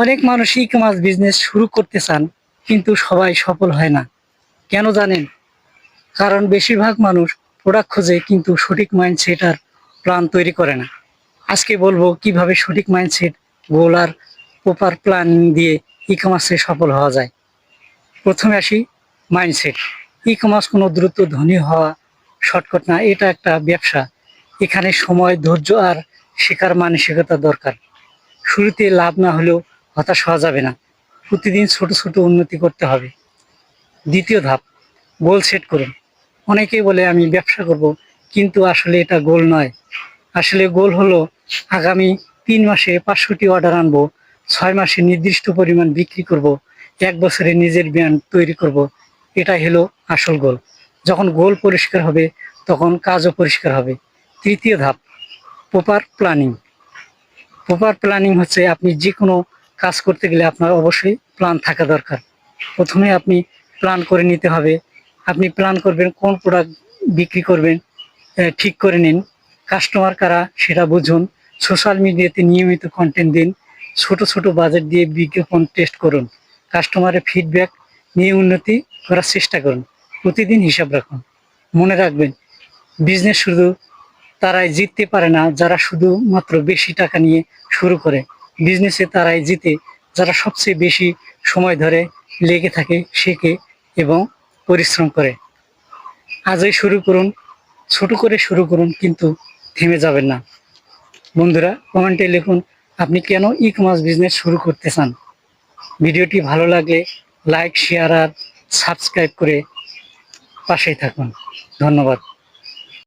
অনেক মানুষ e commerce business শুরু করতে চান, কিন্তু সবাই সফল হয় না। কেন জানেন? কারণ বেশিরভাগ মানুষ প্রোডাক্ট খোঁজে, কিন্তু সঠিক মাইন্ডসেট আর প্ল্যান তৈরি করে না। আজকে বলবো কিভাবে সঠিক মাইন্ডসেট, গোল আর প্রপার প্ল্যান দিয়ে ই কমার্সে সফল হওয়া যায়। প্রথমে আসি মাইন্ডসেট। ই কমার্স কোনো দ্রুত ধনী হওয়া শর্টকাট না, এটা একটা ব্যবসা। এখানে সময়, ধৈর্য আর শেখার মানসিকতা দরকার। শুরুতে লাভ না হলেও হতাশ হওয়া যাবে না। প্রতিদিন ছোট ছোট উন্নতি করতে হবে। দ্বিতীয় ধাপ, গোল সেট করুন। অনেকেই বলে আমি ব্যবসা করব, কিন্তু আসলে এটা গোল নয়। আসলে গোল হলো আগামী 3 মাসে 500টি অর্ডার আনবো, 6 মাসে নির্দিষ্ট পরিমাণ বিক্রি করব, 1 বছরে নিজের ব্র্যান্ড তৈরি করব। এটাই হলো আসল গোল। যখন গোল পরিষ্কার হবে, তখন কাজও পরিষ্কার হবে। তৃতীয় ধাপ, প্রপার প্ল্যানিং। প্রপার প্ল্যানিং হচ্ছে আপনি যে কোনো কাজ করতে গেলে আপনার অবশ্যই প্ল্যান থাকা দরকার। প্রথমে আপনি প্ল্যান করে নিতে হবে। আপনি প্ল্যান করবেন কোন প্রোডাক্ট বিক্রি করবেন, ঠিক করে নিন। কাস্টমার কারা সেটা বুঝুন। সোশ্যাল মিডিয়াতে নিয়মিত কন্টেন্ট দিন। ছোট ছোট বাজেট দিয়ে বিজ্ঞাপন টেস্ট করুন। কাস্টমারের ফিডব্যাক নিয়ে উন্নতি করার চেষ্টা করুন। প্রতিদিন হিসাব রাখুন। মনে রাখবেন, বিজনেস শুধু তারাই জিততে পারে না যারা শুধুমাত্র বেশি টাকা নিয়ে শুরু করে। বিজনেসে তারাই জিতে যারা সবচেয়ে বেশি সময় ধরে লেগে থাকে, শেখে এবং পরিশ্রম করে। আজই শুরু করুন, ছোট করে শুরু করুন, কিন্তু থেমে যাবেন না। বন্ধুরা, কমেন্টে লিখুন আপনি কেন ই কমার্স বিজনেস শুরু করতে চান। ভিডিওটি ভালো লাগলে লাইক, শেয়ার আর সাবস্ক্রাইব করে পাশেই থাকুন। ধন্যবাদ।